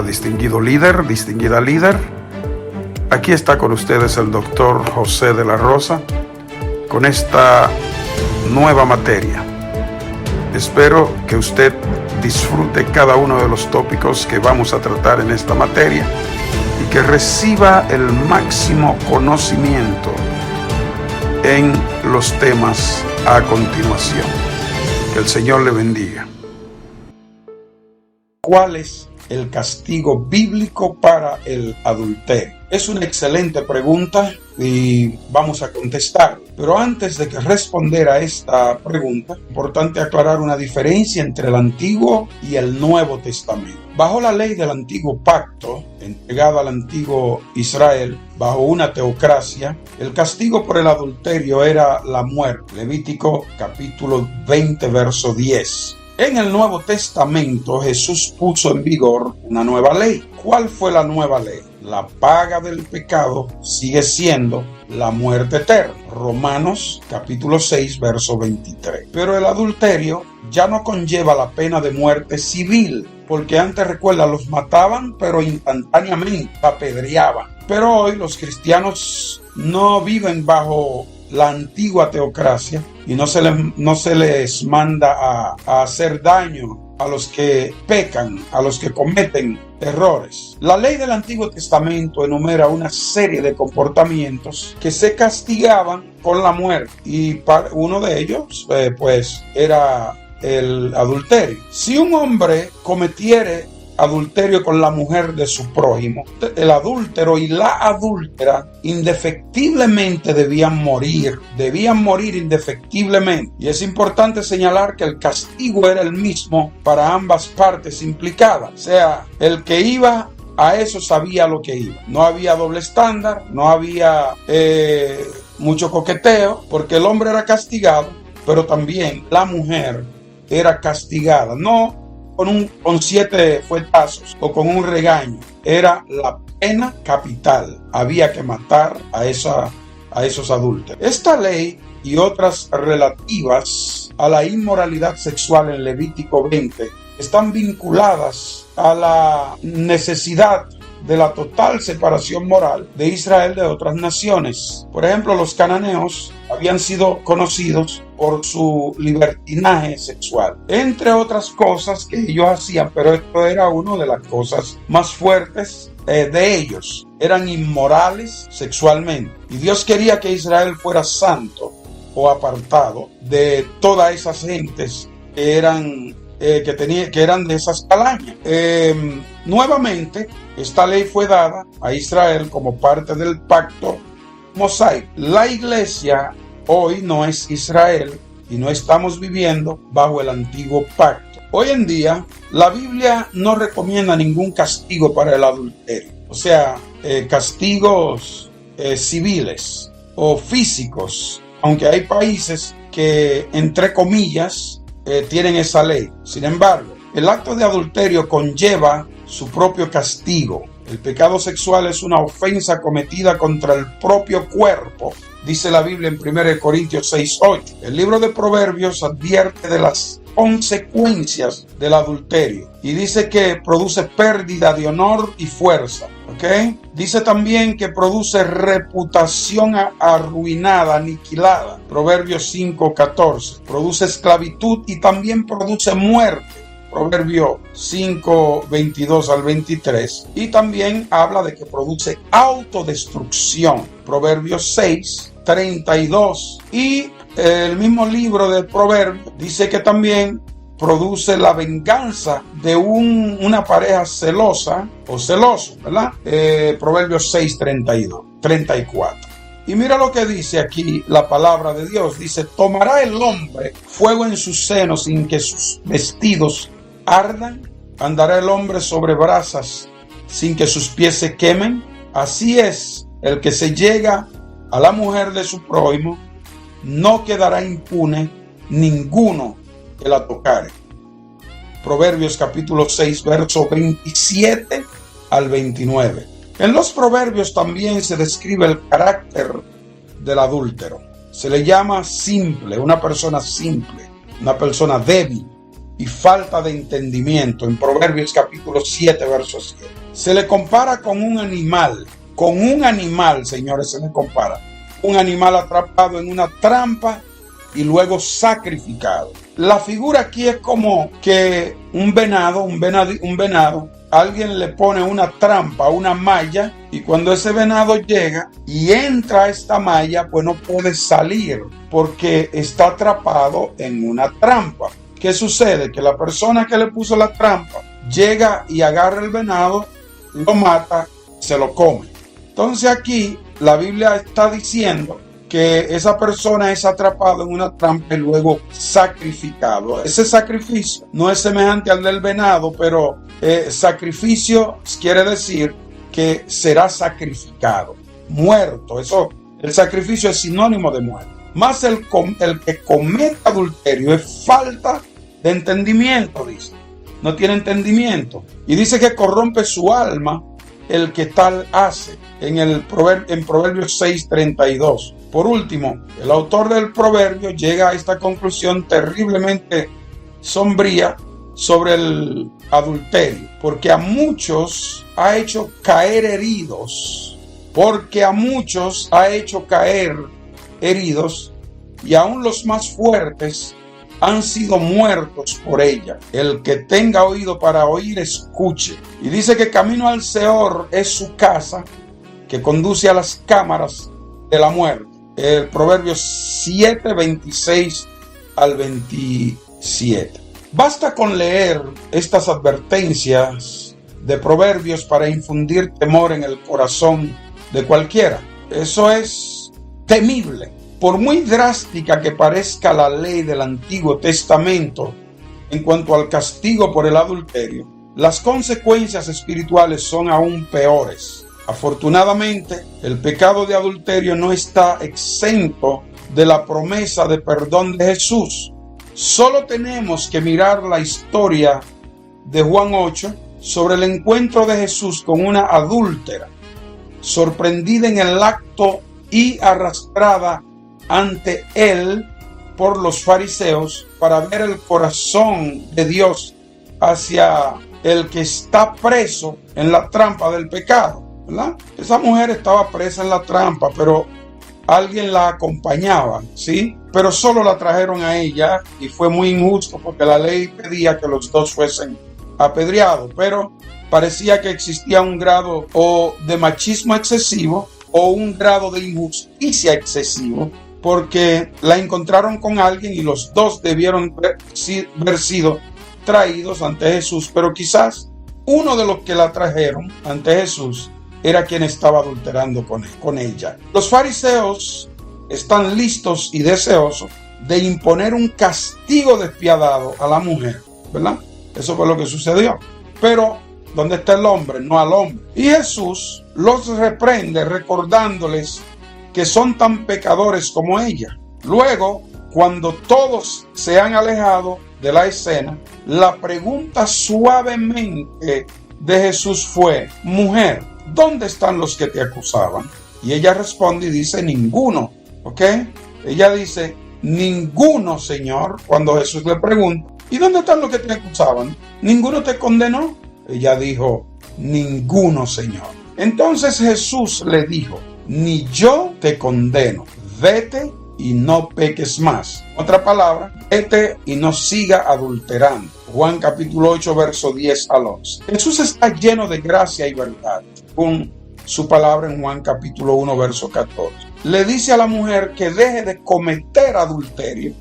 distinguido líder, distinguida líder. Aquí está con ustedes el doctor José de la Rosa con esta nueva materia. Espero que usted disfrute cada uno de los tópicos que vamos a tratar en esta materia y que reciba el máximo conocimiento en los temas a continuación. Que el Señor le bendiga. ¿Cuál es el castigo bíblico para el adulterio? Es una excelente pregunta y vamos a contestar. Pero antes de responder a esta pregunta, es importante aclarar una diferencia entre el Antiguo y el Nuevo Testamento. Bajo la ley del Antiguo Pacto, entregada al Antiguo Israel, bajo una teocracia, el castigo por el adulterio era la muerte. Levítico capítulo 20, verso 10. En el Nuevo Testamento, Jesús puso en vigor una nueva ley. ¿Cuál fue la nueva ley? La paga del pecado sigue siendo la muerte eterna. Romanos capítulo 6, verso 23. Pero el adulterio ya no conlleva la pena de muerte civil, porque antes, recuerda, los mataban, pero instantáneamente, apedreaban. Pero hoy los cristianos no viven bajo la antigua teocracia y no se les manda a hacer daño a los que pecan, a los que cometen errores. La ley del Antiguo Testamento enumera una serie de comportamientos que se castigaban con la muerte y uno de ellos pues era el adulterio. Si un hombre cometiere adulterio con la mujer de su prójimo, el adúltero y la adúltera indefectiblemente debían morir indefectiblemente. Y es importante señalar que el castigo era el mismo para ambas partes implicadas. O sea, el que iba a eso sabía lo que iba. No había doble estándar, no había mucho coqueteo, porque el hombre era castigado, pero también la mujer era castigada. No con 7 fuetazos o con un regaño, era la pena capital. Había que matar a esos adúlteros. Esta ley y otras relativas a la inmoralidad sexual en Levítico 20 están vinculadas a la necesidad de la total separación moral de Israel de otras naciones. Por ejemplo, los cananeos habían sido conocidos por su libertinaje sexual, entre otras cosas que ellos hacían, pero esto era una de las cosas más fuertes de ellos. Eran inmorales sexualmente y Dios quería que Israel fuera santo o apartado de todas esas gentes que eran de esas calañas. Nuevamente, esta ley fue dada a Israel como parte del pacto mosaico. La iglesia hoy no es Israel y no estamos viviendo bajo el antiguo pacto. Hoy en día, la Biblia no recomienda ningún castigo para el adulterio. O sea, castigos civiles o físicos, aunque hay países que, entre comillas, tienen esa ley. Sin embargo, el acto de adulterio conlleva su propio castigo. El pecado sexual es una ofensa cometida contra el propio cuerpo, dice la Biblia en 1 Corintios 6:8. El libro de Proverbios advierte de las consecuencias del adulterio y dice que produce pérdida de honor y fuerza. ¿Okay? Dice también que produce reputación arruinada, aniquilada. Proverbios 5:14. Produce esclavitud y también produce muerte. Proverbio 5:22 al 23. Y también habla de que produce autodestrucción. Proverbios 6:32. Y el mismo libro del Proverbio dice que también produce la venganza de una pareja celosa o celoso, ¿verdad? Proverbios 6:34. Y mira lo que dice aquí la palabra de Dios. Dice: ¿tomará el hombre fuego en sus senos sin que sus vestidos ardan? ¿Andará el hombre sobre brasas sin que sus pies se quemen? Así es, el que se llega a la mujer de su prójimo, no quedará impune ninguno que la tocare. Proverbios capítulo 6, verso 27 al 29. En los proverbios también se describe el carácter del adúltero. Se le llama simple, una persona débil y falta de entendimiento. En Proverbios capítulo 7, verso 7. se le compara con un animal. Con un animal, señores, se le compara. Un animal atrapado en una trampa y luego sacrificado. La figura aquí es como que un venado, alguien le pone una trampa, una malla, y cuando ese venado llega y entra a esta malla, pues no puede salir porque está atrapado en una trampa. ¿Qué sucede? Que la persona que le puso la trampa llega y agarra el venado, lo mata, se lo come. Entonces aquí la Biblia está diciendo que esa persona es atrapada en una trampa y luego sacrificado. Ese sacrificio no es semejante al del venado, pero sacrificio quiere decir que será sacrificado, muerto. Eso, el sacrificio es sinónimo de muerte. Más el que comete adulterio es falta de entendimiento, dice. No tiene entendimiento. Y dice que corrompe su alma el que tal hace, en Proverbios 6:32. Por último, el autor del proverbio llega a esta conclusión terriblemente sombría sobre el adulterio, porque a muchos ha hecho caer heridos, y aún los más fuertes han sido muertos por ella. El que tenga oído para oír, escuche. Y dice que camino al Seol es su casa, que conduce a las cámaras de la muerte. El Proverbios 7, 26 al 27. Basta con leer estas advertencias de Proverbios para infundir temor en el corazón de cualquiera. Eso es temible. Por muy drástica que parezca la ley del Antiguo Testamento en cuanto al castigo por el adulterio, las consecuencias espirituales son aún peores. Afortunadamente, el pecado de adulterio no está exento de la promesa de perdón de Jesús. Solo tenemos que mirar la historia de Juan 8 sobre el encuentro de Jesús con una adúltera, sorprendida en el acto y arrastrada ante él por los fariseos, para ver el corazón de Dios hacia el que está preso en la trampa del pecado, ¿verdad? Esa mujer estaba presa en la trampa, pero alguien la acompañaba, ¿sí? Pero solo la trajeron a ella, y fue muy injusto porque la ley pedía que los dos fuesen apedreados, pero parecía que existía un grado o de machismo excesivo o un grado de injusticia excesivo, porque la encontraron con alguien y los dos debieron haber sido traídos ante Jesús, pero quizás uno de los que la trajeron ante Jesús era quien estaba adulterando con ella. Los fariseos están listos y deseosos de imponer un castigo despiadado a la mujer, ¿verdad? Eso fue lo que sucedió. Pero ¿dónde está el hombre? No al hombre. Y Jesús los reprende recordándoles que son tan pecadores como ella. Luego, cuando todos se han alejado de la escena, la pregunta suavemente de Jesús fue: mujer, ¿dónde están los que te acusaban? Y ella responde y dice: ninguno. ¿Ok? Ella dice: ninguno, Señor. Cuando Jesús le pregunta: ¿y dónde están los que te acusaban? ¿Ninguno te condenó? Ella dijo: ninguno, Señor. Entonces Jesús le dijo: ni yo te condeno, vete y no peques más. Otra palabra, vete y no siga adulterando. Juan capítulo 8, verso 10 al 11. Jesús está lleno de gracia y verdad, con su palabra en Juan capítulo 1, verso 14. Le dice a la mujer que deje de cometer adulterio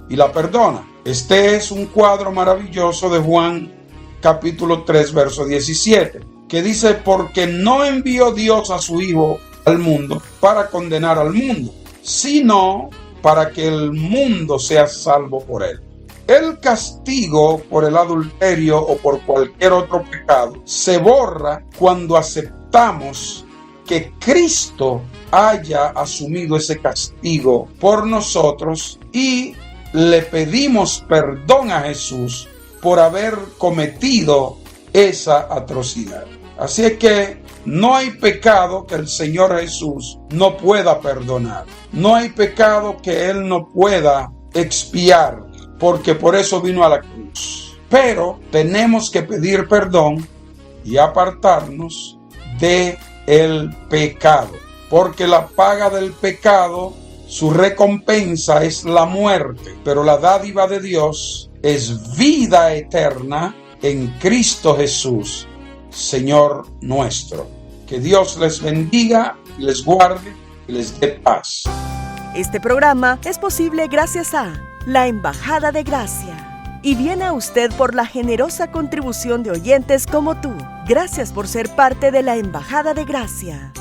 y la perdona. Este es un cuadro maravilloso de Juan capítulo 3, verso 17, que dice: porque no envió Dios a su Hijo al mundo para condenar al mundo, sino para que el mundo sea salvo por él. El castigo por el adulterio o por cualquier otro pecado se borra cuando aceptamos que Cristo haya asumido ese castigo por nosotros y le pedimos perdón a Jesús por haber cometido esa atrocidad. Así es que no hay pecado que el Señor Jesús no pueda perdonar. No hay pecado que Él no pueda expiar, porque por eso vino a la cruz. Pero tenemos que pedir perdón y apartarnos de el pecado. Porque la paga del pecado, su recompensa es la muerte, pero la dádiva de Dios es vida eterna en Cristo Jesús, Señor nuestro. Que Dios les bendiga, les guarde y les dé paz. Este programa es posible gracias a la Embajada de Gracia y viene a usted por la generosa contribución de oyentes como tú. Gracias por ser parte de la Embajada de Gracia.